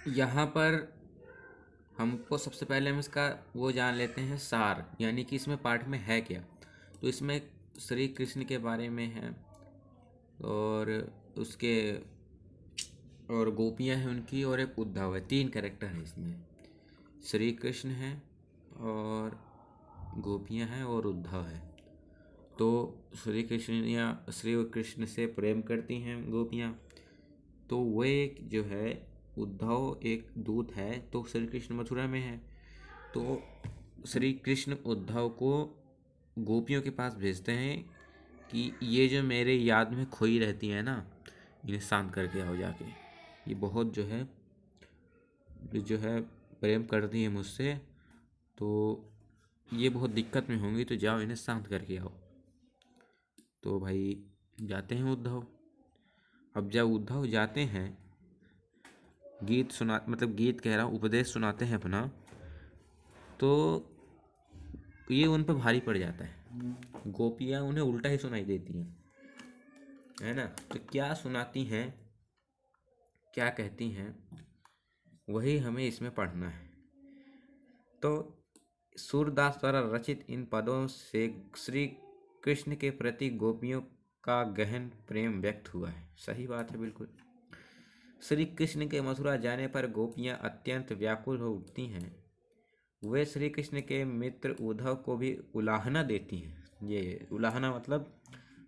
यहाँ पर हमको सबसे पहले हम इसका वो जान लेते हैं सार, यानी कि इसमें पाठ में है क्या। तो इसमें श्री कृष्ण के बारे में है, और उसके और गोपियाँ हैं उनकी, और एक उद्धव है। 3 कैरेक्टर हैं इसमें। श्री कृष्ण हैं, और गोपियाँ हैं, और उद्धव है। तो श्री कृष्ण से प्रेम करती हैं गोपियाँ। तो वो एक जो है उद्धव एक दूत है, तो श्री कृष्ण मथुरा में है। तो श्री कृष्ण उद्धव को गोपियों के पास भेजते हैं कि ये जो मेरे याद में खोई रहती है ना, इन्हें शांत करके आओ जाके। ये बहुत जो है प्रेम करती है मुझसे, तो ये बहुत दिक्कत में होंगी, तो जाओ इन्हें शांत करके आओ। तो भाई जाते हैं उद्धव। अब जब उद्धव जाते हैं, गीत कह रहा हूँ, उपदेश सुनाते हैं अपना, तो ये उन पर भारी पड़ जाता है। गोपियाँ उन्हें उल्टा ही सुनाई देती हैं, है ना। तो क्या सुनाती हैं, क्या कहती हैं, वही हमें इसमें पढ़ना है। तो सूरदास द्वारा रचित इन पदों से श्री कृष्ण के प्रति गोपियों का गहन प्रेम व्यक्त हुआ है। सही बात है, बिल्कुल। श्री कृष्ण के मथुरा जाने पर गोपियां अत्यंत व्याकुल हो उठती हैं। वे श्री कृष्ण के मित्र उद्धव को भी उलाहना देती हैं। ये उलाहना मतलब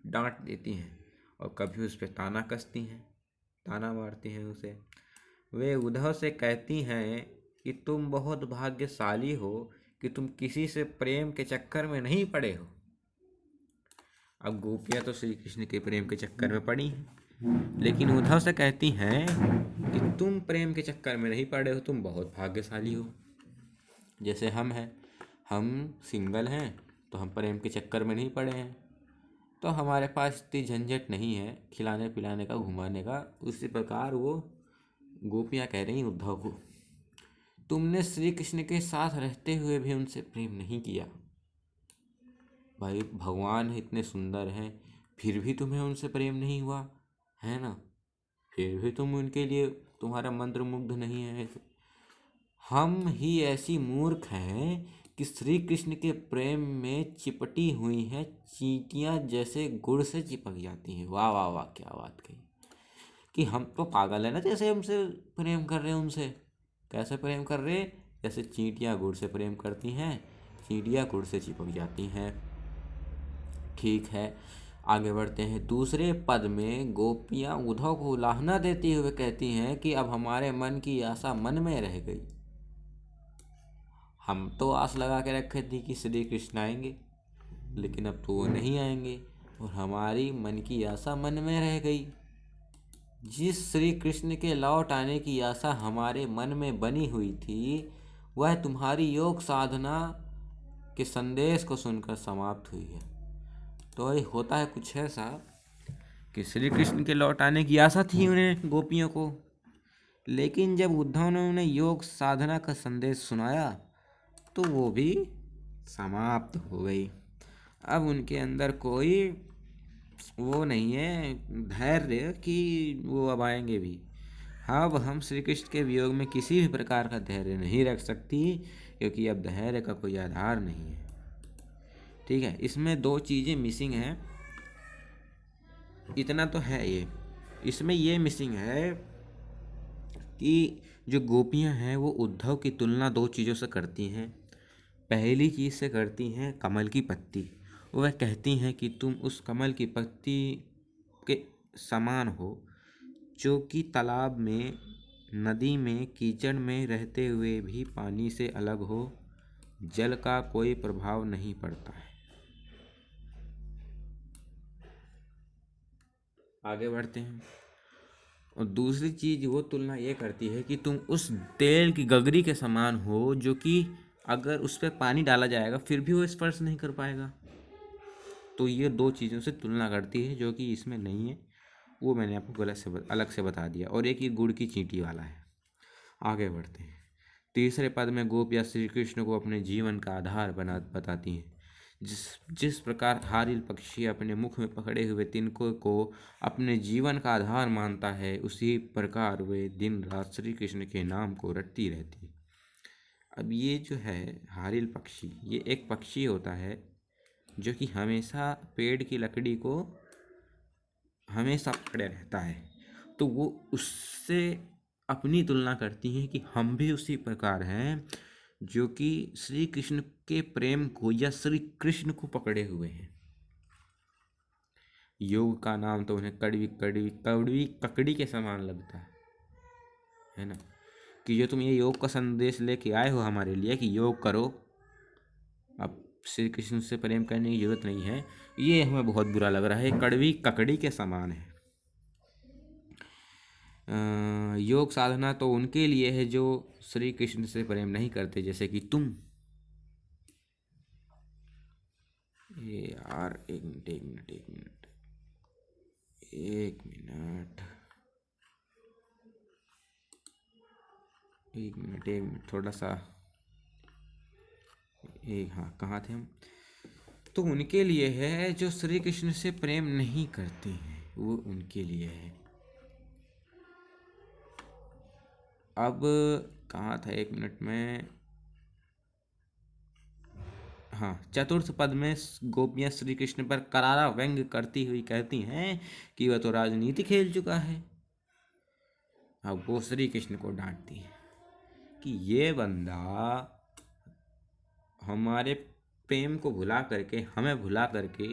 डांट देती हैं, और कभी उस पर ताना कसती हैं, ताना मारती हैं उसे। वे उद्धव से कहती हैं कि तुम बहुत भाग्यशाली हो कि तुम किसी से प्रेम के चक्कर में नहीं पड़े हो। अब गोपियाँ तो श्री कृष्ण के प्रेम के चक्कर में पड़ी हैं, लेकिन उद्धव से कहती हैं कि तुम प्रेम के चक्कर में नहीं पड़े हो, तुम बहुत भाग्यशाली हो। जैसे हम हैं, हम सिंगल हैं, तो हम प्रेम के चक्कर में नहीं पड़े हैं, तो हमारे पास इतनी झंझट नहीं है खिलाने पिलाने का, घुमाने का। उसी प्रकार वो गोपियाँ कह रही उद्धव को, तुमने श्री कृष्ण के साथ रहते हुए भी उनसे प्रेम नहीं किया। भाई भगवान इतने सुंदर हैं, फिर भी तुम्हें उनसे प्रेम नहीं हुआ, है ना। फिर भी तुम उनके लिए, तुम्हारा मंत्र मुग्ध नहीं है। हम ही ऐसी मूर्ख हैं कि श्री कृष्ण के प्रेम में चिपटी हुई हैं चींटियां जैसे गुड़ से चिपक जाती हैं। वाह वाह वाह, क्या बात कही। कि हम तो पागल है ना, जैसे हमसे प्रेम कर रहे हैं उनसे। कैसे प्रेम कर रहे, जैसे चींटियां गुड़ से प्रेम करती हैं, चींटियां गुड़ से चिपक जाती हैं। ठीक है, आगे बढ़ते हैं। दूसरे पद में गोपियां उद्धव को उलाहना देते हुए कहती हैं कि अब हमारे मन की आशा मन में रह गई। हम तो आस लगा के रखे थे कि श्री कृष्ण आएंगे, लेकिन अब तो वो नहीं आएंगे, और हमारी मन की आशा मन में रह गई। जिस श्री कृष्ण के लौट आने की आशा हमारे मन में बनी हुई थी, वह तुम्हारी योग साधना के संदेश को सुनकर समाप्त हुई है। तो ये होता है कुछ ऐसा कि श्री कृष्ण के लौट आने की आशा थी उन्हें, गोपियों को, लेकिन जब उद्धव ने उन्हें योग साधना का संदेश सुनाया, तो वो भी समाप्त हो गई। अब उनके अंदर कोई वो नहीं है धैर्य कि वो अब आएंगे भी। अब हम श्री कृष्ण के वियोग में किसी भी प्रकार का धैर्य नहीं रख सकती, क्योंकि अब धैर्य का कोई आधार नहीं है। ठीक है, इसमें 2 चीज़ें मिसिंग हैं। इतना तो है ये, इसमें ये मिसिंग है कि जो गोपियां हैं वो उद्धव की तुलना 2 चीज़ों से करती हैं। पहली चीज़ से करती हैं कमल की पत्ती। वह कहती हैं कि तुम उस कमल की पत्ती के समान हो, जो कि तालाब में, नदी में, कीचड़ में रहते हुए भी पानी से अलग हो, जल का कोई प्रभाव नहीं पड़ता है। आगे बढ़ते हैं। और दूसरी चीज़ वो तुलना ये करती है कि तुम उस तेल की गगरी के समान हो, जो कि अगर उस पर पानी डाला जाएगा फिर भी वो स्पर्श नहीं कर पाएगा। तो ये 2 चीज़ों से तुलना करती है, जो कि इसमें नहीं है। वो मैंने आपको अलग से बता दिया। और एक ये गुड़ की चींटी वाला है। आगे बढ़ते हैं। तीसरे पद में गोपियाँ श्री कृष्ण को अपने जीवन का आधार बताती हैं। जिस जिस प्रकार हारिल पक्षी अपने मुख में पकड़े हुए तिनकों को अपने जीवन का आधार मानता है, उसी प्रकार वे दिन रात श्री कृष्ण के नाम को रटती रहती। अब ये जो है हारिल पक्षी, ये एक पक्षी होता है जो कि हमेशा पेड़ की लकड़ी को हमेशा पकड़े रहता है, तो वो उससे अपनी तुलना करती हैं कि हम भी उसी प्रकार हैं जो कि श्री कृष्ण के प्रेम को या श्री कृष्ण को पकड़े हुए हैं। योग का नाम तो उन्हें कड़वी कड़वी कड़वी ककड़ी के समान लगता है ना, कि जो तुम ये योग का संदेश लेके आए हो हमारे लिए कि योग करो, अब श्री कृष्ण से प्रेम करने की जरूरत नहीं है, ये हमें बहुत बुरा लग रहा है, कड़वी ककड़ी के समान है। योग साधना तो उनके लिए है जो श्री कृष्ण से प्रेम नहीं करते, जैसे कि तुम। ये यार एक मिनट एक मिनट एक मिनट एक मिनट एक मिनट एक मिनट थोड़ा सा एक, हाँ कहाँ थे हम। तो उनके लिए है जो श्री कृष्ण से प्रेम नहीं करते हैं, वो उनके लिए है। अब कहाँ था, एक मिनट में, हाँ, चतुर्थ पद में गोपियाँ श्री कृष्ण पर करारा व्यंग करती हुई कहती हैं कि वह तो राजनीति खेल चुका है। अब वो श्री कृष्ण को डांटती है कि ये बंदा हमारे प्रेम को भुला करके, हमें भुला करके,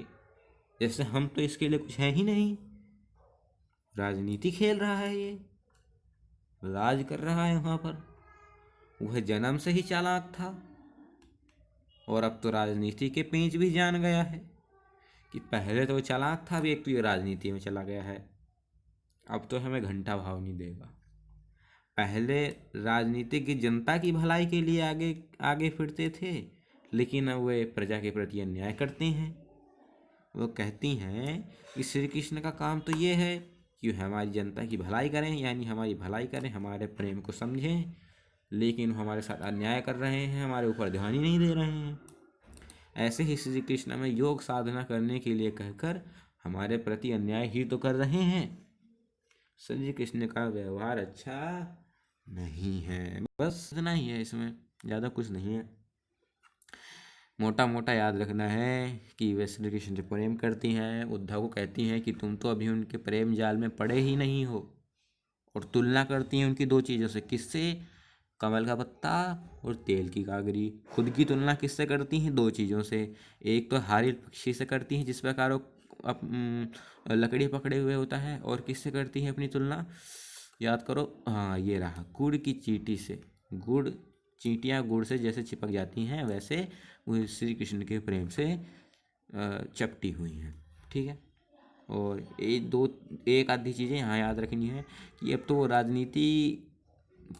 जैसे हम तो इसके लिए कुछ है ही नहीं, राजनीति खेल रहा है, ये राज कर रहा है वहाँ पर। वह जन्म से ही चालाक था और अब तो राजनीति के पेंच भी जान गया है कि पहले तो वो चालाक था, अभी एक तो ये राजनीति में चला गया है, अब तो हमें घंटा भाव नहीं देगा। पहले राजनीति की जनता की भलाई के लिए आगे आगे फिरते थे, लेकिन अब वे प्रजा के प्रति अन्याय करते हैं। वो कहती हैं कि श्री कृष्ण का काम तो ये है कि हमारी जनता की भलाई करें, यानी हमारी भलाई करें, हमारे प्रेम को समझें, लेकिन हमारे साथ अन्याय कर रहे हैं, हमारे ऊपर ध्यान ही नहीं दे रहे हैं। ऐसे ही श्री कृष्ण में योग साधना करने के लिए कहकर हमारे प्रति अन्याय ही तो कर रहे हैं। श्री कृष्ण का व्यवहार अच्छा नहीं है, बस इतना ही है, इसमें ज़्यादा कुछ नहीं है। मोटा मोटा याद रखना है कि वे श्री कृष्ण से प्रेम करती हैं। उद्धव को कहती हैं कि तुम तो अभी उनके प्रेम जाल में पड़े ही नहीं हो, और तुलना करती हैं उनकी दो चीज़ों से, किससे, कमल का पत्ता और तेल की गागरी। खुद की तुलना किससे करती हैं, दो चीज़ों से, एक तो हारिल पक्षी से करती हैं जिस प्रकार वो लकड़ी पकड़े हुए होता है, और किससे करती हैं अपनी तुलना, याद करो, हाँ ये रहा, गुड़ की चींटी से। गुड़, चींटियाँ गुड़ से जैसे चिपक जाती हैं, वैसे वो श्री कृष्ण के प्रेम से चपटी हुई हैं, ठीक है। और एक आधी चीज़ें यहाँ याद रखनी है कि अब तो वो राजनीति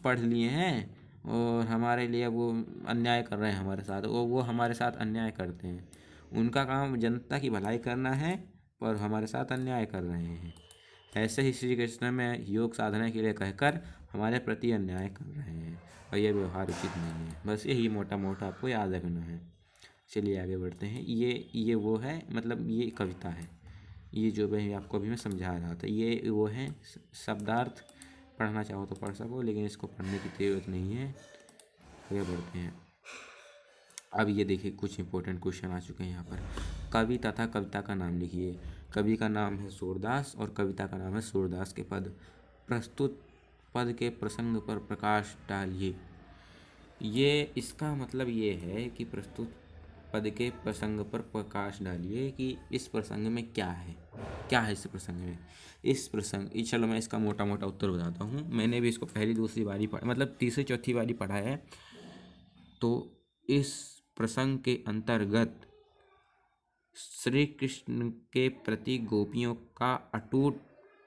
पढ़ लिए हैं और हमारे लिए वो अन्याय कर रहे हैं हमारे साथ, वो हमारे साथ अन्याय करते हैं। उनका काम जनता की भलाई करना है, पर हमारे साथ अन्याय कर रहे हैं। ऐसे ही श्री कृष्ण में योग साधना के लिए कहकर हमारे प्रति अन्याय कर रहे हैं, और यह व्यवहार उचित नहीं है। बस यही मोटा मोटा आपको याद रखना है। चलिए आगे बढ़ते हैं। ये वो है, मतलब ये कविता है, ये जो मैं आपको अभी मैं समझा रहा था, ये वो है। शब्दार्थ पढ़ना चाहो तो पढ़ सको, लेकिन इसको पढ़ने की ज़रूरत नहीं है। आगे बढ़ते हैं। अब ये देखिए कुछ इंपॉर्टेंट क्वेश्चन आ चुके हैं यहाँ पर। कवि तथा कविता का नाम लिखिए। कवि का नाम है सूरदास और कविता का नाम है सूरदास के पद। प्रस्तुत पद के प्रसंग पर प्रकाश डालिए। ये इसका मतलब ये है कि प्रस्तुत पद के प्रसंग पर प्रकाश डालिए कि इस प्रसंग में क्या है, क्या है इस प्रसंग में। इस प्रसंग, चलो मैं इसका मोटा मोटा उत्तर बताता हूँ। मैंने भी इसको पहली दूसरी बारी मतलब तीसरी चौथी बारी पढ़ा है। तो इस प्रसंग के अंतर्गत श्री कृष्ण के प्रति गोपियों का अटूट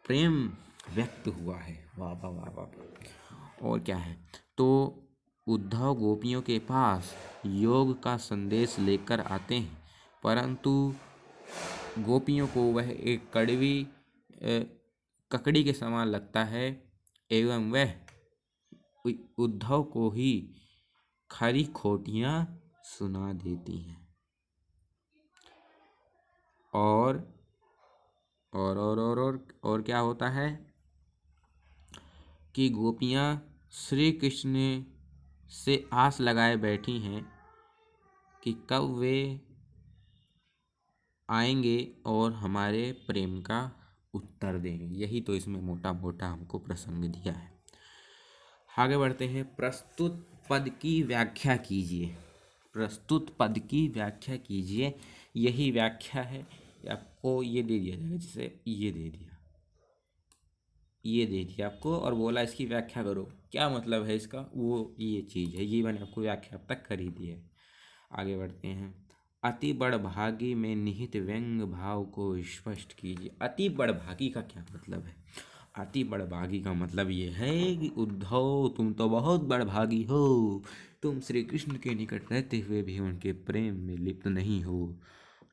प्रेम व्यक्त हुआ है। वाह वाह वाह वाह। और क्या है, तो उद्धव गोपियों के पास योग का संदेश लेकर आते हैं, परंतु गोपियों को वह एक कड़वी ककड़ी के समान लगता है, एवं वह उद्धव को ही खरी खोटियाँ सुना देती हैं। और और क्या होता है कि गोपियाँ श्री कृष्ण से आस लगाए बैठी हैं कि कब वे आएंगे और हमारे प्रेम का उत्तर देंगे। यही तो इसमें मोटा मोटा हमको प्रसंग दिया है। आगे बढ़ते हैं। प्रस्तुत पद की व्याख्या कीजिए। प्रस्तुत पद की व्याख्या कीजिए, यही व्याख्या है। आपको ये दे दिया जाएगा, जैसे ये दे दिया आपको और बोला इसकी व्याख्या करो। क्या मतलब है इसका, वो ये चीज़ है, ये मैंने आपको व्याख्या अब तक कर ही दी है। आगे बढ़ते हैं। अति बड़भागी में निहित व्यंग भाव को स्पष्ट कीजिए। अति बड़भागी का क्या मतलब है? अति बड़भागी का मतलब ये है कि उद्धव तुम तो बहुत बड़भागी हो, तुम श्री कृष्ण के निकट रहते हुए भी उनके प्रेम में लिप्त नहीं हो।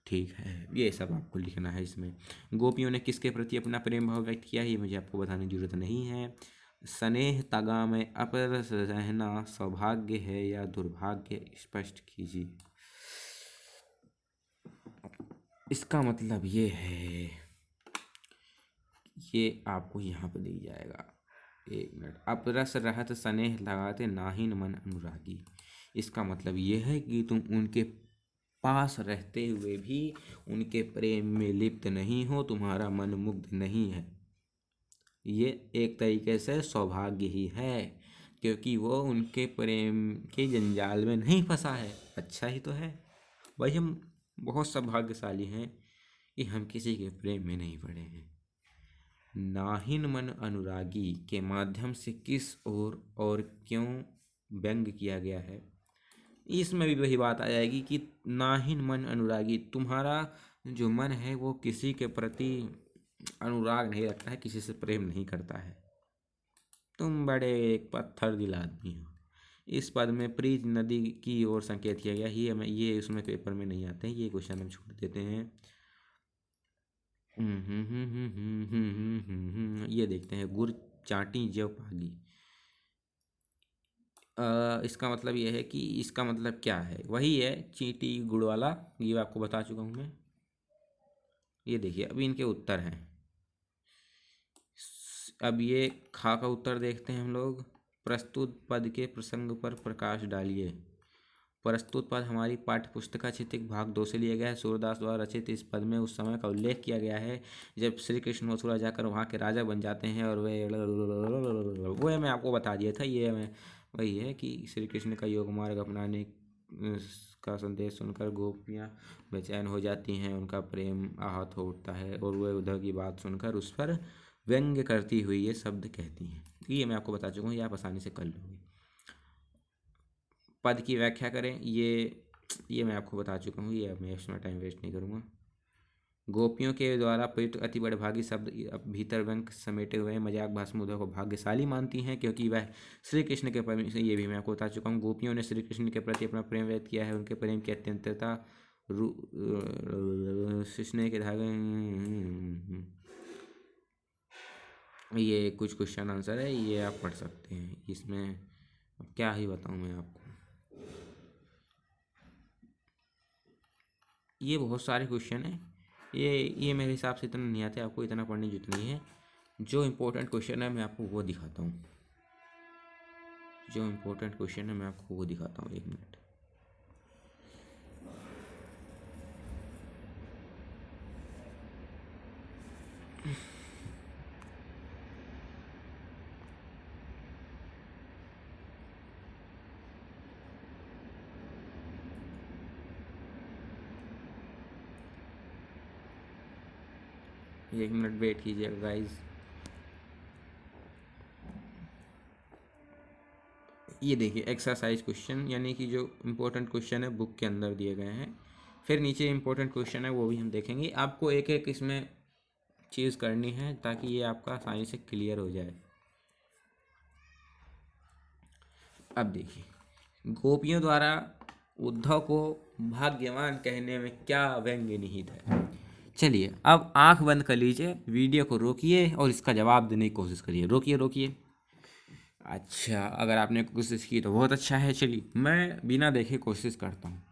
ठीक है, ये सब आपको लिखना है इसमें। गोपियों ने किसके प्रति अपना प्रेम भाव व्यक्त किया है, ये मुझे आपको बताने की जरूरत नहीं है। स्नेह तगा में अपर रहना सौभाग्य है या दुर्भाग्य, स्पष्ट कीजिए। इसका मतलब ये है, ये आपको यहाँ पे दी जाएगा। एक मिनट। अपरस रहत स्नेह लगाते नाहिन मन अनुरागी। इसका मतलब ये है कि तुम उनके पास रहते हुए भी उनके प्रेम में लिप्त नहीं हो, तुम्हारा मन मुग्ध नहीं है। ये एक तरीके से सौभाग्य ही है, क्योंकि वो उनके प्रेम के जंजाल में नहीं फंसा है। अच्छा ही तो है भाई, हम बहुत सौभाग्यशाली हैं कि हम किसी के प्रेम में नहीं पड़े हैं। नाहिन मन अनुरागी के माध्यम से किस और क्यों व्यंग किया गया है, इसमें भी वही बात आ जाएगी कि नाहिन मन अनुरागी, तुम्हारा जो मन है वो किसी के प्रति अनुराग नहीं रखता है, किसी से प्रेम नहीं करता है, तुम बड़े एक पत्थर दिल आदमी हो। इस पद में प्रीत नदी की ओर संकेत किया गया। ये उसमें पेपर में नहीं आते हैं, ये क्वेश्चन हम छोड़ देते हैं। ये देखते हैं। गुड़ चाटी जव पागी। इसका मतलब ये है कि इसका मतलब क्या है, वही है चींटी गुड़ वाला, ये आपको बता चुका हूँ मैं। ये देखिए, अभी इनके उत्तर हैं। अब ये खा का उत्तर देखते हैं हम लोग। प्रस्तुत पद के प्रसंग पर प्रकाश डालिए। प्रस्तुत पद हमारी पाठ्य पुस्तिका चित्रिक भाग 2 से लिया गया है। सूरदास द्वारा रचित इस पद में उस समय का उल्लेख किया गया है जब श्री कृष्ण मथुरा जाकर वहाँ के राजा बन जाते हैं और वो मैं आपको बता दिया था। ये मैं वही है कि श्री कृष्ण का योग मार्ग अपनाने का संदेश सुनकर गोपियाँ बेचैन हो जाती हैं, उनका प्रेम आहत हो उठता है और वे उद्धव की बात सुनकर उस पर व्यंग्य करती हुई ये शब्द कहती हैं। ये मैं आपको बता चुका हूँ, ये आप आसानी से कर लोगे। पद की व्याख्या करें, ये मैं आपको बता चुका हूँ, ये मैं इसमें टाइम वेस्ट नहीं करूँगा। गोपियों के द्वारा प्रयुक्त अति बड़भागी शब्द भीतर व्यंग समेटे हुए मजाक भाषण उद्धव को भाग्यशाली मानती हैं क्योंकि वह श्री कृष्ण के प्रेम से, ये भी मैं आपको बता चुका हूँ। गोपियों ने श्री कृष्ण के प्रति अपना प्रेम व्यक्त किया है, उनके प्रेम की अत्यंतता स्नेह के धागे। ये कुछ क्वेश्चन आंसर है, ये आप पढ़ सकते हैं। इसमें अब क्या ही बताऊँ मैं आपको, ये बहुत सारे क्वेश्चन हैं। ये मेरे हिसाब से इतना नहीं आते, आपको इतना पढ़ने जितनी है। जो इम्पोर्टेंट क्वेश्चन है मैं आपको वो दिखाता हूँ। जो इम्पोर्टेंट क्वेश्चन है मैं आपको वो दिखाता हूँ। एक मिनट। एक मिनट वेट कीजिएगा गाइज। ये देखिए एक्सरसाइज क्वेश्चन, यानी कि जो इम्पोर्टेंट क्वेश्चन है बुक के अंदर दिए गए हैं। फिर नीचे इम्पोर्टेंट क्वेश्चन है वो भी हम देखेंगे। आपको एक एक इसमें चीज़ करनी है ताकि ये आपका आसानी से क्लियर हो जाए। अब देखिए, गोपियों द्वारा उद्धव को भाग्यवान कहने में क्या व्यंग्य निहित है। चलिए अब आंख बंद कर लीजिए, वीडियो को रोकिए और इसका जवाब देने की कोशिश करिए। रोकिए। अच्छा, अगर आपने कोशिश की तो बहुत अच्छा है। चलिए मैं बिना देखे कोशिश करता हूँ।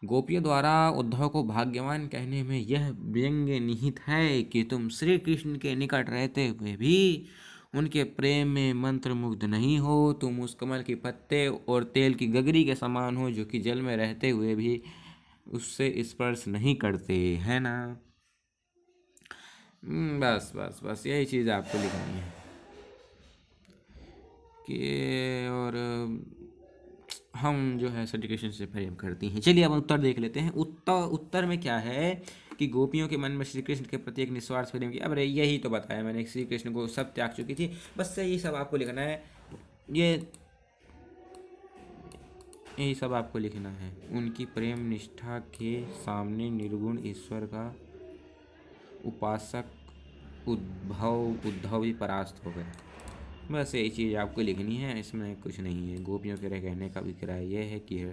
गोपियों द्वारा उद्धव को भाग्यवान कहने में यह व्यंग्य निहित है कि तुम श्री कृष्ण के निकट रहते हुए भी उनके प्रेम में मंत्रमुग्ध नहीं हो। तुम उस कमल के पत्ते और तेल की गगरी के समान हो जो कि जल में रहते हुए भी उससे स्पर्श नहीं करते, है ना। बस बस बस यही चीज़ आपको लिखनी है कि और हम जो है श्री कृष्ण से प्रेम करती हैं। चलिए अब उत्तर देख लेते हैं। उत्तर में क्या है कि गोपियों के मन में श्री कृष्ण के प्रति एक निस्वार्थ प्रेम की। अब यही तो बताया मैंने, श्री कृष्ण को सब त्याग चुकी थी, बस यही सब आपको लिखना है। यही सब आपको लिखना है। उनकी प्रेम निष्ठा के सामने निर्गुण ईश्वर का उपासक उद्धव भी परास्त हो गए। बस यही चीज़ आपको लिखनी है, इसमें कुछ नहीं है। गोपियों के कहने का अभिप्राय यह है कि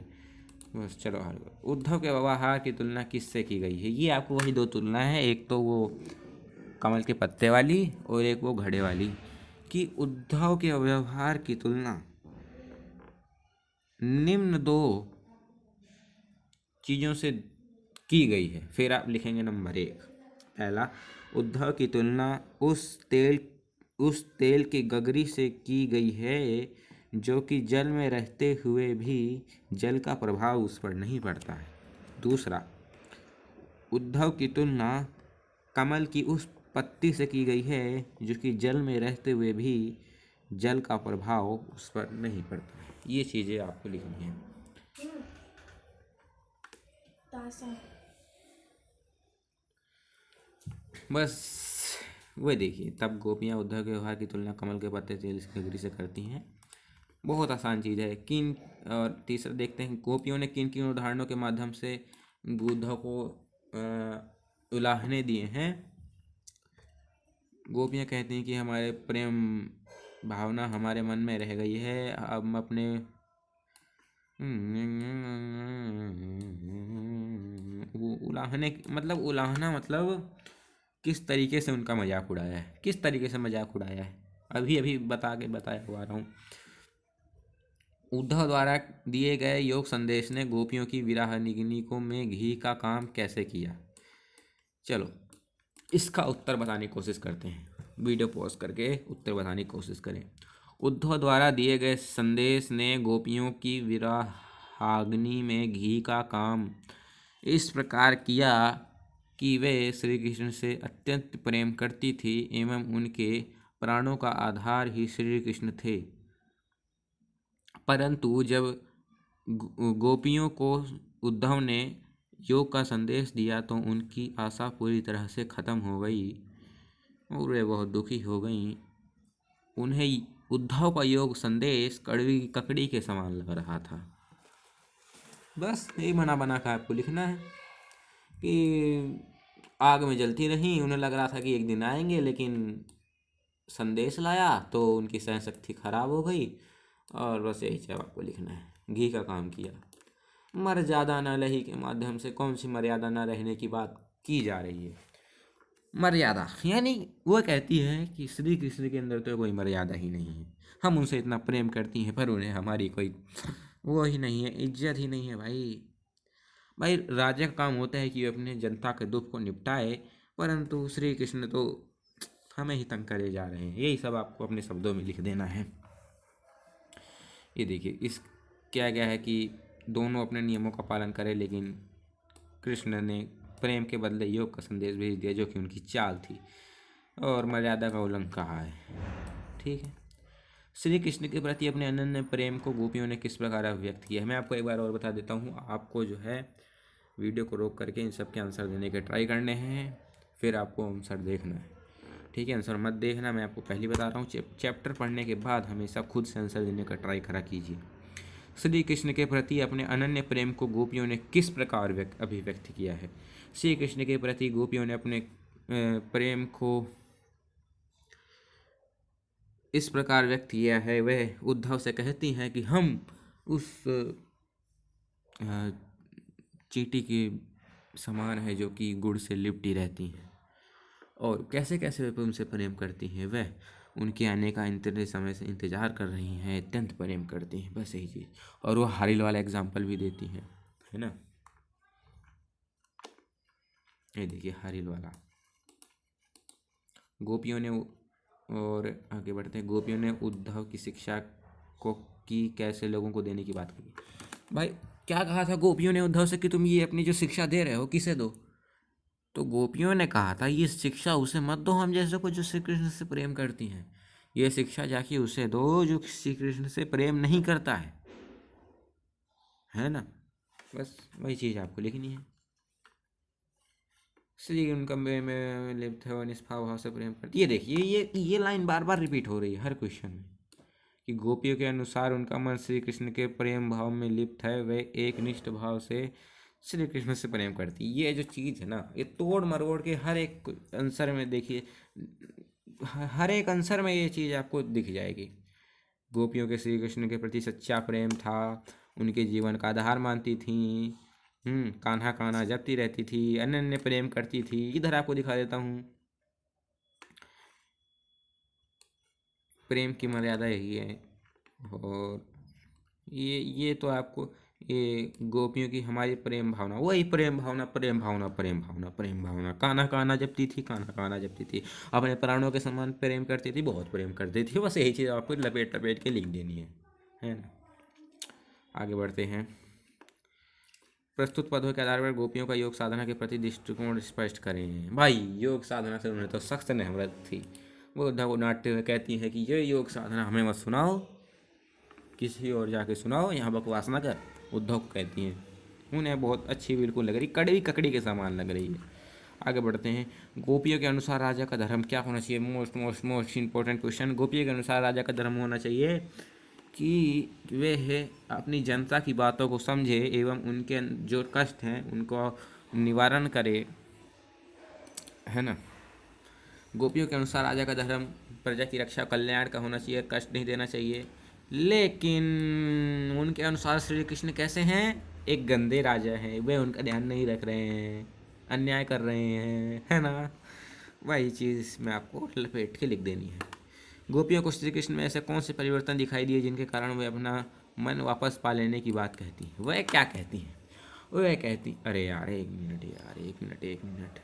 बस चलो उद्धव के व्यवहार की तुलना किससे की गई है। ये आपको वही दो तुलना है, एक तो वो कमल के पत्ते वाली और एक वो घड़े वाली, कि उद्धव के व्यवहार की तुलना निम्न दो चीज़ों से की गई है। फिर आप लिखेंगे नंबर 1, पहला, उद्धव की तुलना उस तेल की गगरी से की गई है जो कि जल में रहते हुए भी जल का प्रभाव उस पर नहीं पड़ता है। दूसरा, उद्धव की तुलना कमल की उस पत्ती से की गई है जो कि जल में रहते हुए भी जल का प्रभाव उस पर नहीं पड़ता है। ये चीज़ें आपको लिखनी है। बस वह देखिए, तब गोपियाँ उद्धव के व्यवहार की तुलना कमल के पत्ते तेल की गगरी से करती हैं। बहुत आसान चीज़ है। और तीसरा देखते हैं, गोपियों ने किन किन उदाहरणों के माध्यम से उद्धव को उलाहने दिए हैं। गोपियाँ कहती हैं कि हमारे प्रेम भावना हमारे मन में रह गई है, हम अपने उलाहना मतलब किस तरीके से उनका मजाक उड़ाया है, किस तरीके से मजाक उड़ाया है, अभी अभी बताया हुआ रहा हूँ। उद्धव द्वारा दिए गए योग संदेश ने गोपियों की विरह निगनी में घी का काम कैसे किया। चलो इसका उत्तर बताने की कोशिश करते हैं, वीडियो पॉज करके उत्तर बताने की कोशिश करें। उद्धव द्वारा दिए गए संदेश ने गोपियों की विरहाग्नि में घी का काम इस प्रकार किया कि वे श्री कृष्ण से अत्यंत प्रेम करती थी एवं उनके प्राणों का आधार ही श्री कृष्ण थे। परंतु जब गोपियों को उद्धव ने योग का संदेश दिया तो उनकी आशा पूरी तरह से खत्म हो गई और वे बहुत दुखी हो गईं। उन्हें उद्धव का योग संदेश कड़वी ककड़ी के समान लग रहा था। बस यही बना कर आपको लिखना है कि आग में जलती रहीं, उन्हें लग रहा था कि एक दिन आएंगे, लेकिन संदेश लाया तो उनकी सहन शक्ति खराब हो गई और बस यही सब आपको लिखना है। घी का काम किया। मर्यादा न रही के माध्यम से कौन सी मर्यादा न रहने की बात की जा रही है। मर्यादा यानी वो कहती है कि श्री कृष्ण के अंदर तो कोई मर्यादा ही नहीं है, हम उनसे इतना प्रेम करती हैं पर उन्हें हमारी कोई वो ही नहीं है, इज्जत ही नहीं है। भाई राजा का काम होता है कि वे अपने जनता के दुख को निपटाए, परंतु श्री कृष्ण तो हमें ही तंग करे जा रहे हैं। यही सब आपको अपने शब्दों में लिख देना है। ये देखिए इस क्या है कि दोनों अपने नियमों का पालन करें, लेकिन कृष्ण ने प्रेम के बदले योग का संदेश भेज दिया जो कि उनकी चाल थी और मर्यादा का उल्लंघन कहा है। ठीक है, श्री कृष्ण के प्रति अपने अनन्य प्रेम को गोपियों ने किस प्रकार अभिव्यक्त किया है। मैं आपको एक बार और बता देता हूँ। आपको जो है वीडियो को रोक करके इन सब के आंसर देने के ट्राई करने हैं, फिर आपको आंसर देखना है। ठीक है, आंसर मत देखना, मैं आपको पहले बता रहा हूँ। चैप्टर पढ़ने के बाद हमेशा खुद से आंसर देने का ट्राई करा कीजिए। श्री कृष्ण के प्रति अपने अनन्य प्रेम को गोपियों ने किस प्रकार अभिव्यक्त किया है। श्री कृष्ण के प्रति गोपियों ने अपने प्रेम को इस प्रकार व्यक्त किया है। वह उद्धव से कहती हैं कि हम उस चींटी के समान है जो कि गुड़ से लिपटी रहती हैं, और कैसे कैसे वे उनसे प्रेम करती हैं। वह उनके आने का इतने समय से इंतज़ार कर रही हैं, अत्यंत प्रेम करती हैं। बस यही चीज़। और वो हारिल वाला एग्जाम्पल भी देती हैं, है ना। ये देखिए हरिल वाला। गोपियों ने और आगे बढ़ते हैं। गोपियों ने उद्धव की शिक्षा को की कैसे लोगों को देने की बात करी। भाई क्या कहा था गोपियों ने उद्धव से कि तुम ये अपनी जो शिक्षा दे रहे हो किसे दो? तो गोपियों ने कहा था ये शिक्षा उसे मत दो हम जैसे को जो श्री कृष्ण से प्रेम करती हैं, ये शिक्षा जाके उसे दो जो श्री कृष्ण से प्रेम नहीं करता है ना। बस वही चीज़ आपको लिखनी है। इसलिए उनका में लिप्त है और निष्भाव भाव से प्रेम करती। ये देखिए ये लाइन बार बार रिपीट हो रही है हर क्वेश्चन में कि गोपियों के अनुसार उनका मन श्री कृष्ण के प्रेम भाव में लिप्त है, वे एक निष्ठ भाव से श्री कृष्ण से प्रेम करती। ये जो चीज़ है ना, ये तोड़ मरोड़ के हर एक आंसर में देखिए, हर एक आंसर में ये चीज़ आपको दिख जाएगी। गोपियों के श्री कृष्ण के प्रति सच्चा प्रेम था, उनके जीवन का आधार मानती थीं। कान्हा कान्हा जपती रहती थी, अनन्य प्रेम करती थी। इधर आपको दिखा देता हूँ, प्रेम की मर्यादा यही है। और ये तो आपको ये गोपियों की हमारी प्रेम भावना, वही प्रेम भावना प्रेम भावना प्रेम भावना प्रेम भावना। कान्हा कान्हा जपती थी, कान्हा कान्हा जपती थी, अपने प्राणों के समान प्रेम करती थी, बहुत प्रेम करती थी। बस यही चीज़ आपको लपेट लपेट के लिख देनी है ना। आगे बढ़ते हैं। प्रस्तुत पदों के आधार पर गोपियों का योग साधना के प्रति दृष्टिकोण स्पष्ट करें। भाई योग साधना से उन्हें तो सख्त नफरत थी। वो उद्धव को डांटते हुए कहती हैं कि ये योग साधना हमें मत सुनाओ, किसी और जाके सुनाओ, यहाँ बकवास ना कर। उद्धव को कहती हैं, उन्हें बहुत अच्छी बिल्कुल लग रही, कड़वी ककड़ी के समान लग रही है। आगे बढ़ते हैं। गोपियों के अनुसार राजा का धर्म क्या होना चाहिए? Most most most important question. गोपियों के अनुसार राजा का धर्म होना चाहिए कि वे है अपनी जनता की बातों को समझे एवं उनके जो कष्ट हैं उनको निवारण करे, है ना। गोपियों के अनुसार राजा का धर्म प्रजा की रक्षा कल्याण का होना चाहिए, कष्ट नहीं देना चाहिए। लेकिन उनके अनुसार श्री कृष्ण कैसे हैं? एक गंदे राजा हैं, वे उनका ध्यान नहीं रख रहे हैं, अन्याय कर रहे हैं, है ना। वही चीज़ मैं आपको लपेट के लिख देनी है। गोपियों को श्री कृष्ण में ऐसे कौन से परिवर्तन दिखाई दिए जिनके कारण वे अपना मन वापस पा लेने की बात कहती हैं? वह क्या कहती हैं? वह कहती, अरे यार एक मिनट यार, एक मिनट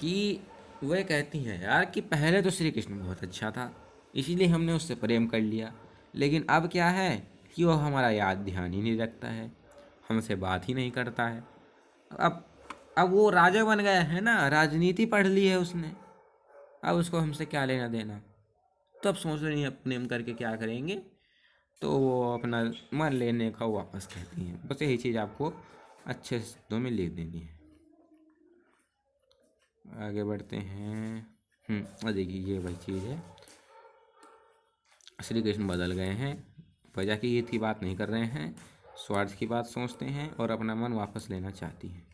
कि वह कहती हैं यार कि पहले तो श्री कृष्ण बहुत अच्छा था, इसीलिए हमने उससे प्रेम कर लिया। लेकिन अब क्या है कि वो हमारा याद ध्यान ही नहीं रखता है, हमसे बात ही नहीं करता है। अब अब वो राजा बन गया है ना, राजनीति पढ़ ली है उसने, अब उसको हमसे क्या लेना देना। तब सोच रही हैं प्रेम करके क्या करेंगे, तो वो अपना मन लेने का वापस कहती हैं। बस यही चीज़ आपको अच्छे शब्दों में लिख देनी है। आगे बढ़ते हैं। और देखिए ये वही चीज़ है, श्री कृष्ण बदल गए हैं, प्रजा की हित की बात नहीं कर रहे हैं, स्वार्थ की बात सोचते हैं और अपना मन वापस लेना चाहती हैं।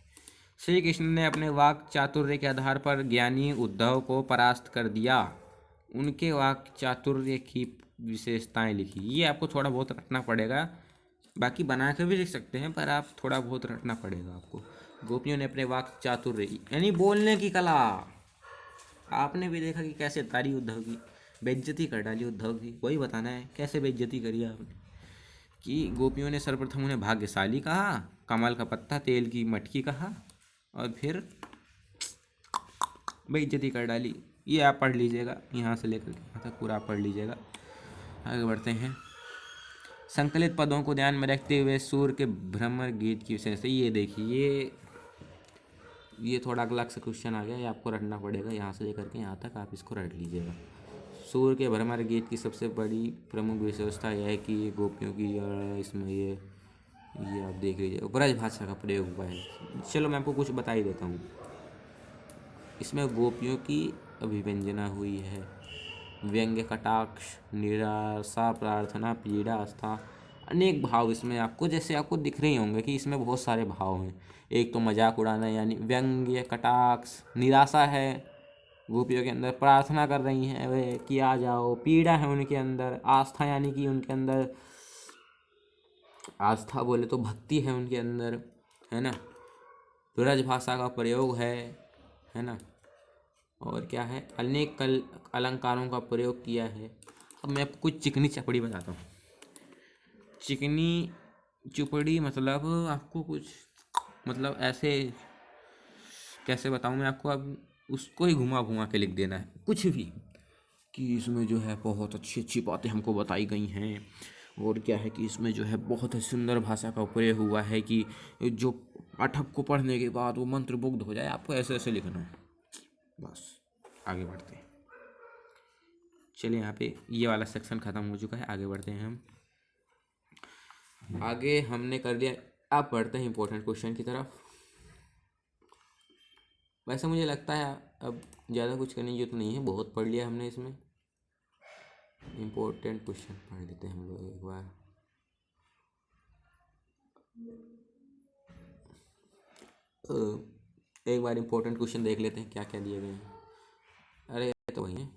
श्री कृष्ण ने अपने वाक चातुर्य के आधार पर ज्ञानी उद्धव को परास्त कर दिया। उनके वाक चातुर्य की विशेषताएं लिखी। ये आपको थोड़ा बहुत रटना पड़ेगा, बाकी बना के भी लिख सकते हैं पर आप थोड़ा बहुत रटना पड़ेगा आपको। गोपियों ने अपने वाक चातुर्य यानी बोलने की कला, आपने भी देखा कि कैसे तारी उद्धव की, बेइज्जती कर डाली उद्धव की, वही बताना है कैसे बेइज्जती करी आपने। कि गोपियों ने सर्वप्रथम उन्हें भाग्यशाली कहा, कमल का पत्ता, तेल की मटकी कहा और फिर बेइज्जती कर डाली। ये आप पढ़ लीजिएगा, यहाँ से लेकर के यहाँ तक पूरा आप पढ़ लीजिएगा। आगे बढ़ते हैं। संकलित पदों को ध्यान में रखते हुए सूर के भ्रमर गीत की विशेषता। ये देखिए ये थोड़ा अलग से क्वेश्चन आ गया, ये आपको रटना पड़ेगा, यहाँ से लेकर के यहाँ तक आप इसको रट लीजिएगा। सूर के भ्रमर गीत की सबसे बड़ी प्रमुख विशेषता यह है कि ये गोपियों की इसमें ये आप देख लीजिए ब्रज भाषा का प्रयोग हुआ है। चलो मैं आपको कुछ बता ही देता हूँ। इसमें गोपियों की अभिव्यंजना हुई है, व्यंग्य, कटाक्ष, निराशा, प्रार्थना, पीड़ा, आस्था, अनेक भाव इसमें आपको जैसे आपको दिख रहे होंगे कि इसमें बहुत सारे भाव हैं। एक तो मजाक उड़ाना यानी व्यंग्य, कटाक्ष, निराशा है गोपियों के अंदर, प्रार्थना कर रही हैं वे कि आ जाओ, पीड़ा है उनके अंदर, आस्था यानी कि उनके अंदर आस्था बोले तो भक्ति है उनके अंदर, है ना। ब्रज भाषा का प्रयोग है ना। और क्या है, अनेक अलंकारों का प्रयोग किया है। अब मैं आपको कुछ चिकनी चपड़ी बताता हूँ। चिकनी चुपड़ी मतलब आपको कुछ मतलब ऐसे कैसे बताऊँ मैं आपको, अब उसको ही घुमा घुमा के लिख देना है कुछ भी, कि इसमें जो है बहुत अच्छी अच्छी बातें हमको बताई गई हैं, और क्या है कि इसमें जो है बहुत ही सुंदर भाषा का प्रयोग हुआ है कि जो पाठक को पढ़ने के बाद वो मंत्रमुग्ध हो जाए। आपको ऐसे ऐसे लिखना है। बस आगे बढ़ते हैं। चलिए, यहाँ पे ये वाला सेक्शन ख़त्म हो चुका है, आगे बढ़ते हैं हम। आगे हमने कर लिया, अब बढ़ते हैं इंपॉर्टेंट क्वेश्चन की तरफ। वैसे मुझे लगता है अब ज़्यादा कुछ करने की जरूरत नहीं है, बहुत पढ़ लिया हमने इसमें। इम्पोर्टेंट क्वेश्चन पढ़ लेते हैं हम लोग एक बार। एक बार इम्पोर्टेंट क्वेश्चन देख लेते हैं क्या क्या दिए गए हैं। अरे ये तो वही है।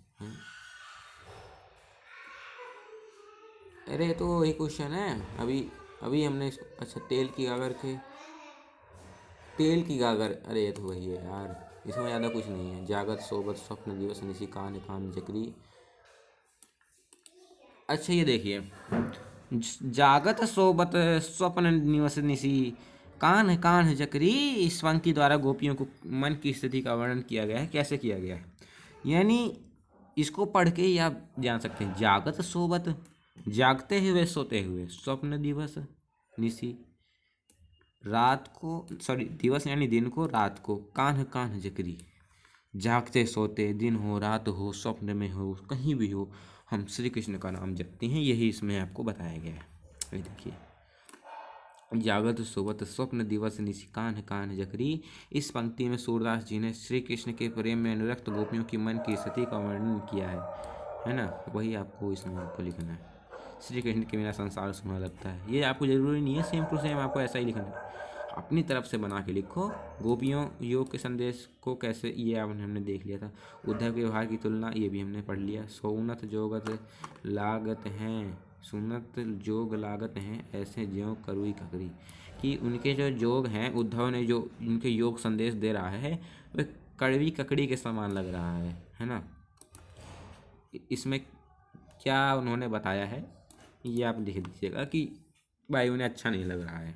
अरे ये तो वही क्वेश्चन है, अभी अभी हमने इसको, अच्छा तेल की गागर, अरे ये तो वही है यार, इसमें ज़्यादा कुछ नहीं है। जागत सोबत स्वप्न दिवस निशी कान कान जकरी। अच्छा ये देखिए, जागत सोबत स्वप्न निवस निशी कान कान जकरी, इस पंक्ति द्वारा गोपियों को मन की स्थिति का वर्णन किया गया है। कैसे किया गया है, यानी इसको पढ़ के ही आप जान सकते हैं। जागत सोबत, जागते हुए सोते हुए, स्वप्न दिवस निशी, रात को, सॉरी दिवस यानी दिन को, रात को, कान्ह कान्ह जकरी, जागते सोते, दिन हो रात हो, स्वप्न में हो, कहीं भी हो, हम श्री कृष्ण का नाम जपते हैं। यही इसमें आपको बताया गया है। ये देखिए, जागत सोबत स्वप्न दिवस निशी कान्ह कान्ह जकरी, इस पंक्ति में सूरदास जी ने श्री कृष्ण के प्रेम में अनुरक्त गोपियों की मन की स्थिति का वर्णन किया है ना। वही आपको इसमें आपको लिखना है। श्री कृष्ण के बिना संसार सुना लगता है, ये आपको जरूरी नहीं है सेम टू सेम आपको ऐसा ही लिखना है, अपनी तरफ से बना के लिखो। गोपियों योग के संदेश को कैसे, ये हमने देख लिया था। उद्धव के व्यवहार की तुलना, ये भी हमने पढ़ लिया। सोनत जोगत लागत हैं, सुनत जोग लागत हैं, ऐसे ज्यों करुई ककरी, कि उनके जो जोग हैं, उद्धव ने जो उनके योग संदेश दे रहा है वह कड़वी ककड़ी के समान लग रहा है ना। इसमें क्या उन्होंने बताया है ये आप लिख दीजिएगा कि भाई उन्हें अच्छा नहीं लग रहा है,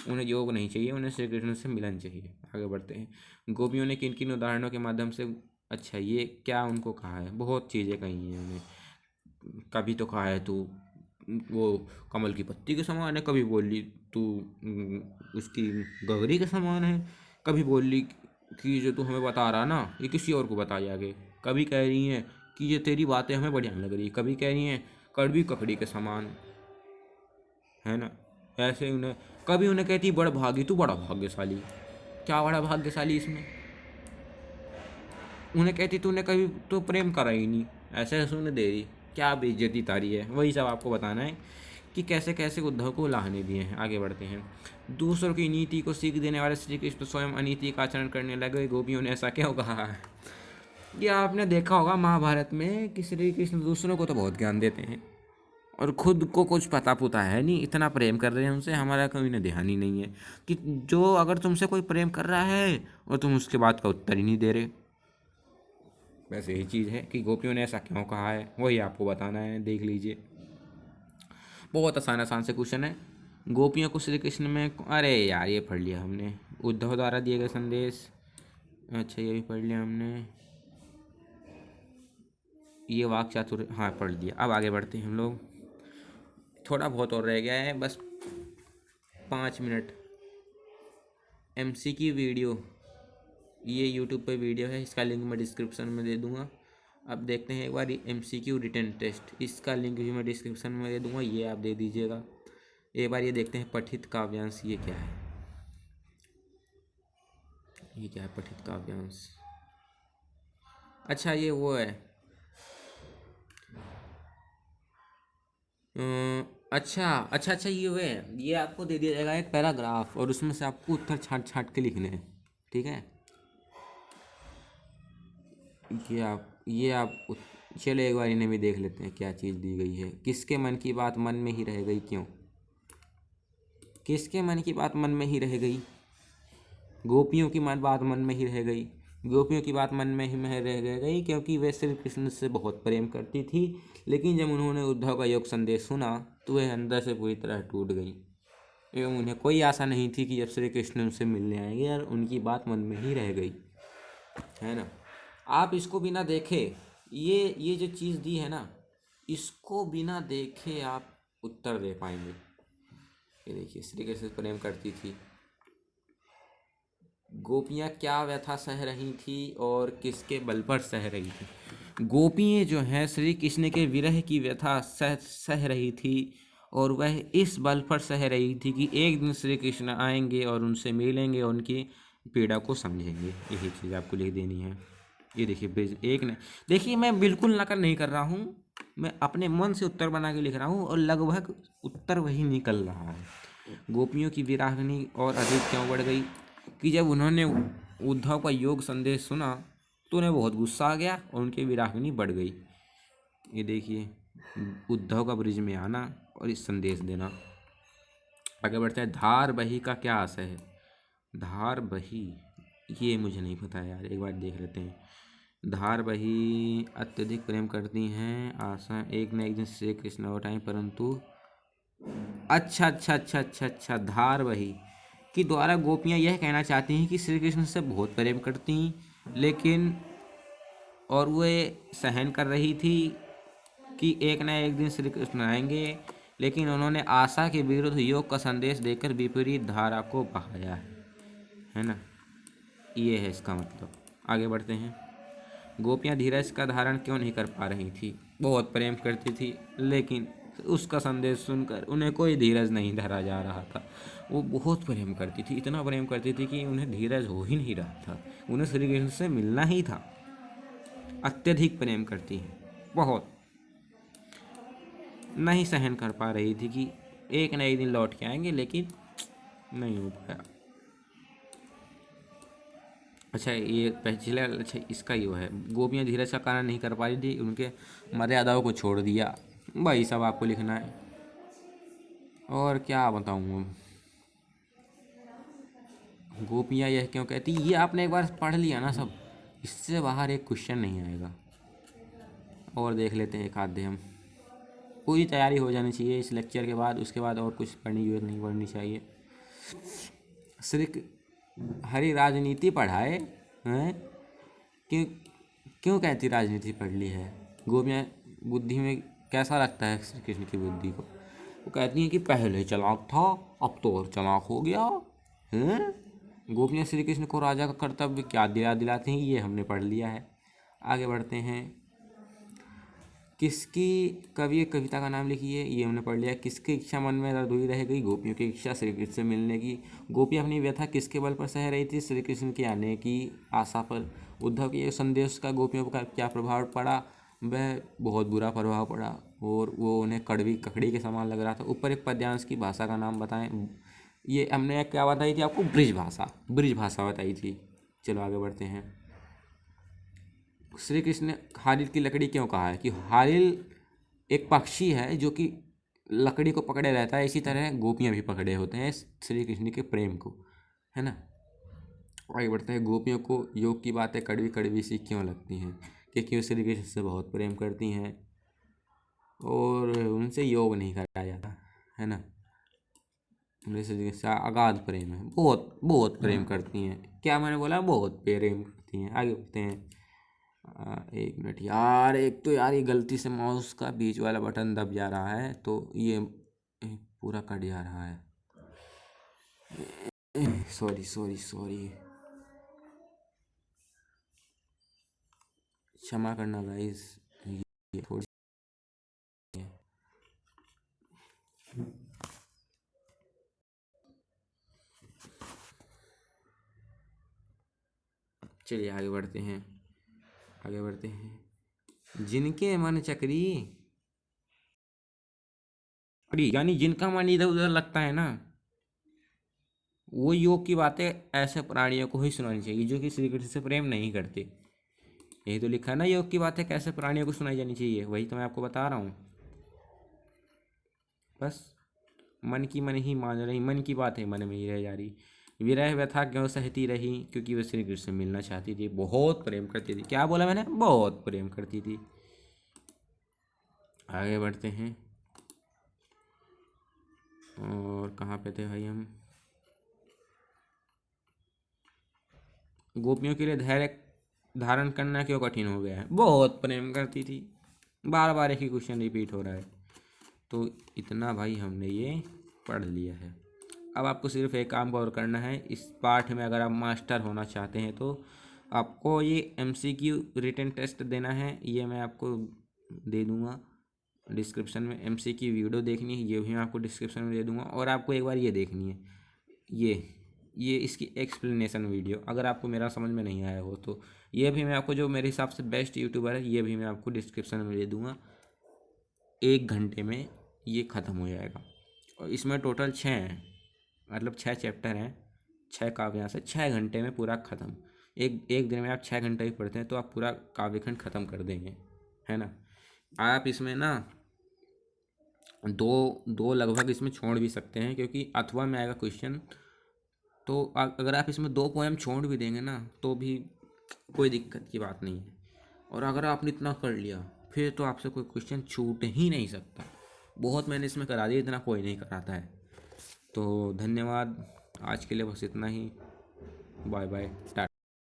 उन्हें योग नहीं चाहिए, उन्हें श्री कृष्ण से मिलन चाहिए। आगे बढ़ते हैं। गोपियों ने किन किन उदाहरणों के माध्यम से, अच्छा ये क्या उनको कहा है, बहुत चीज़ें कही हैं उन्हें। कभी तो कहा है तू वो कमल की पत्ती के समान है, कभी बोली तू उसकी गगरी के समान है, कभी बोली कि जो तू हमें बता रहा ना ये किसी और को बताई आगे, कभी कह रही हैं कि ये तेरी बातें हमें बढ़िया नहीं लग रही, कभी कह रही हैं कड़वी ककड़ी के समान, है ना। ऐसे उन्हें, कभी उन्हें कहती बड़ भागी, तू बड़ा भाग्यशाली, क्या बड़ा भाग्यशाली इसमें। उन्हें कहती तूने कभी तो प्रेम करा ही नहीं, ऐसे ऐसे उन्हें दे रही, क्या बेइज्जती तारी है। वही सब आपको बताना है कि कैसे कैसे उद्धव को लाहने दिए हैं। आगे बढ़ते हैं। दूसरों की नीति को सीख देने वाले श्री कृष्ण स्वयं अनीति का आचरण करने लगे, गोपियों ने ऐसा क्यों कहा है। ये आपने देखा होगा महाभारत में कि श्री कृष्ण दूसरों को तो बहुत ज्ञान देते हैं और खुद को कुछ पता पुता है नहीं, इतना प्रेम कर रहे हैं उनसे, हमारा कभी ना ध्यान ही नहीं है कि जो अगर तुमसे कोई प्रेम कर रहा है और तुम उसके बात का उत्तर ही नहीं दे रहे। बस यही चीज़ है कि गोपियों ने ऐसा क्यों कहा है, वही आपको बताना है। देख लीजिए, बहुत आसान आसान से क्वेश्चन है। गोपियों को श्री कृष्ण में, अरे यार ये पढ़ लिया हमने, उद्धव द्वारा दिए गए संदेश, अच्छा ये भी पढ़ लिया हमने। ये वाक चातुर, हाँ पढ़ लिया। अब आगे बढ़ते हैं हम लोग, थोड़ा बहुत और रह गया है, बस 5 मिनट। एमसीक्यू वीडियो, ये यूट्यूब पे वीडियो है, इसका लिंक मैं डिस्क्रिप्शन में दे दूँगा। अब देखते हैं एक बार एमसीक्यू रिटन टेस्ट, इसका लिंक भी मैं डिस्क्रिप्शन में दे दूँगा, ये आप दे दीजिएगा। एक बार ये देखते हैं पठित काव्यांश, ये क्या है, ये क्या है पठित काव्यांश। अच्छा ये वो है, अच्छा अच्छा अच्छा, ये वे ये आपको दे दिया जाएगा एक पैराग्राफ और उसमें से आपको उत्तर छांट छांट के लिखने हैं, ठीक है। चलो एक बार इन्हें भी देख लेते हैं क्या चीज़ दी गई है। किसके मन की बात मन में ही रह गई, क्यों, किसके मन की बात मन में ही रह गई, गोपियों की बात मन में ही रह गई। गोपियों की बात मन में ही रह गई क्योंकि वे श्री कृष्ण से बहुत प्रेम करती थी, लेकिन जब उन्होंने उद्धव का योग संदेश सुना तो वह अंदर से पूरी तरह टूट गई। एवं उन्हें कोई आशा नहीं थी कि जब श्री कृष्ण उनसे मिलने आएंगे, और उनकी बात मन में ही रह गई, है ना। आप इसको बिना देखे, ये जो चीज़ दी है ना, इसको बिना देखे आप उत्तर दे पाएंगे। ये देखिए, श्री कृष्ण से प्रेम करती थी, गोपियाँ क्या व्यथा सह रही थी और किसके बल पर सह रही थी। गोपियाँ जो हैं श्री कृष्ण के विरह की व्यथा सह सह रही थी, और वह इस बल पर सह रही थी कि एक दिन श्री कृष्ण आएंगे और उनसे मिलेंगे और उनकी पीड़ा को समझेंगे। यही चीज़ आपको लिख देनी है। ये देखिए ब्रिज एक ने, देखिए मैं बिल्कुल नकल नहीं कर रहा हूँ, मैं अपने मन से उत्तर बना के लिख रहा हूँ और लगभग उत्तर वही निकल रहा है। गोपियों की विरागनी और अधिक क्यों बढ़ गई कि जब उन्होंने उद्धव का योग संदेश सुना तो उन्हें बहुत गुस्सा आ गया और उनकी विरागनी बढ़ गई। ये देखिए, उद्धव का ब्रिज में आना और इस संदेश देना। आगे बढ़ते हैं। धार बही का क्या आशय है। धार बही, ये मुझे नहीं पता यार, एक बार देख लेते हैं। धार बही अत्यधिक प्रेम करती हैं, आशा एक न एक दिन श्री कृष्ण लौटाएं, परंतु अच्छा अच्छा अच्छा अच्छा अच्छा, धार बही कि द्वारा गोपियाँ यह कहना चाहती हैं कि श्री कृष्ण से बहुत प्रेम करती, लेकिन और वे सहन कर रही थी कि एक न एक दिन श्री कृष्ण आएंगे, लेकिन उन्होंने आशा के विरुद्ध योग का संदेश देकर विपरीत धारा को बहाया है ना। ये है इसका मतलब। आगे बढ़ते हैं। गोपियाँ धीरज का धारण क्यों नहीं कर पा रही थी। बहुत प्रेम करती थी, लेकिन उसका संदेश सुनकर उन्हें कोई धीरज नहीं धरा जा रहा था। वो बहुत प्रेम करती थी, इतना प्रेम करती थी कि उन्हें धीरज हो ही नहीं रहा था, उन्हें श्री कृष्ण से मिलना ही था। अत्यधिक प्रेम करती हैं, बहुत, नहीं सहन कर पा रही थी कि एक न एक दिन लौट के आएंगे, लेकिन नहीं हो पाया। अच्छा ये पिछले, अच्छा इसका ये है, गोपियाँ धीरज का कारण नहीं कर पा रही थी, उनके मर्यादाओं को छोड़ दिया, वही सब आपको लिखना है। और क्या बताऊँ, गोपियाँ यह क्यों कहती, ये आपने एक बार पढ़ लिया ना सब, इससे बाहर एक क्वेश्चन नहीं आएगा। और देख लेते हैं एक आधे हम, पूरी तैयारी हो जानी चाहिए इस लेक्चर के बाद, उसके बाद और कुछ पढ़ने की जरूरत नहीं पढ़नी चाहिए। श्री हरी राजनीति पढ़ाए हैं, क्यों क्यों कहती राजनीति पढ़ ली है। गोपियाँ बुद्धि में कैसा लगता है श्री कृष्ण की बुद्धि को, वो कहती हैं कि पहले चालाक था अब तो और चालाक हो गया हैं। गोपियाँ श्री कृष्ण को राजा का कर्तव्य क्या दिलाती हैं, ये हमने पढ़ लिया है। आगे बढ़ते हैं। किसकी कवि कविता का नाम लिखिए, ये हमने पढ़ लिया। किसकी इच्छा मन में अधूरी रह गई, गोपियों की इच्छा श्री कृष्ण से मिलने की। गोपियाँ अपनी व्यथा किसके बल पर सह रही थी, श्री कृष्ण के आने की आशा पर। उद्धव के संदेश का गोपियों पर क्या प्रभाव पड़ा, वह बहुत बुरा प्रभाव पड़ा, और वो उन्हें कड़वी ककड़ी के समान लग रहा था। ऊपर एक पद्यांश की भाषा का नाम बताएं, ये हमने क्या बताई थी आपको, ब्रिज भाषा बताई थी। चलो आगे बढ़ते हैं। श्री कृष्ण ने हारिल की लकड़ी क्यों कहा है, कि हारिल एक पक्षी है जो कि लकड़ी को पकड़े रहता है, इसी तरह गोपियाँ भी पकड़े होते हैं श्री कृष्ण के प्रेम को, है ना। आगे बढ़ते हैं। गोपियों को योग की बातें कड़वी कड़वी सी क्यों लगती हैं, क्योंकि वो श्री कृष्ण से बहुत प्रेम करती हैं और उनसे योग नहीं कराया जाता, है ना। उनसे श्री कृष्ण से अगाध प्रेम है, बहुत बहुत प्रेम करती हैं। क्या मैंने बोला, बहुत प्रेम करती हैं। आगे बढ़ते हैं। एक मिनट यार, एक तो यार ये गलती से माउस का बीच वाला बटन दब जा रहा है, तो ये पूरा कट जा रहा है। सॉरी सॉरी सॉरी, क्षमा करना गाइस, ये थोड़ी। चलिए आगे बढ़ते हैं। आगे बढ़ते हैं। जिनके मन चक्री, यानी जिनका मन इधर उधर लगता है ना, वो योग की बातें ऐसे प्राणियों को ही सुनानी चाहिए जो कि श्री कृष्ण से प्रेम नहीं करते। यही तो लिखा है ना, योग की बातें कैसे प्राणियों को सुनाई जानी चाहिए, वही तो मैं आपको बता रहा हूँ। बस मन की मन ही मान रही, मन की बात है मन में ही रह जा रही। विरह व्यथा क्यों सहती रही, क्योंकि वह श्री कृष्ण से मिलना चाहती थी, बहुत प्रेम करती थी। क्या बोला मैंने, बहुत प्रेम करती थी। आगे बढ़ते हैं। और कहाँ पे थे भाई हम? गोपियों के लिए धैर्य धारण करना क्यों कठिन हो गया है? बहुत प्रेम करती थी। बार बार एक ही क्वेश्चन रिपीट हो रहा है। तो इतना भाई हमने ये पढ़ लिया है। अब आपको सिर्फ एक काम और करना है इस पाठ में। अगर आप मास्टर होना चाहते हैं तो आपको ये MCQ रिटन टेस्ट देना है। ये मैं आपको दे दूँगा डिस्क्रिप्शन में। MCQ वीडियो देखनी है, ये भी मैं आपको डिस्क्रिप्शन में दे दूँगा। और आपको एक बार ये देखनी है, ये इसकी एक्सप्लेनेशन वीडियो। अगर आपको मेरा समझ में नहीं आया हो तो ये भी मैं आपको, जो मेरे हिसाब से बेस्ट यूट्यूबर है, ये भी मैं आपको डिस्क्रिप्शन में दे दूँगा। 1 घंटे में ये ख़त्म हो जाएगा। और इसमें टोटल 6 हैं, मतलब 6 चैप्टर हैं, 6 काव्यांश है। 6 घंटे में पूरा ख़त्म। एक एक दिन में आप 6 घंटे भी पढ़ते हैं तो आप पूरा काव्यखंड ख़त्म कर देंगे, है ना। आप इसमें ना दो दो लगभग इसमें छोड़ भी सकते हैं, क्योंकि अथवा में आएगा क्वेश्चन। तो अगर आप इसमें 2 पोएम छोड़ भी देंगे ना तो भी कोई दिक्कत की बात नहीं है। और अगर आपने इतना कर लिया फिर तो आपसे कोई क्वेश्चन छूट ही नहीं सकता। बहुत मैंने इसमें करा दिया, इतना कोई नहीं कराता है। तो धन्यवाद, आज के लिए बस इतना ही। Bye bye, Tata.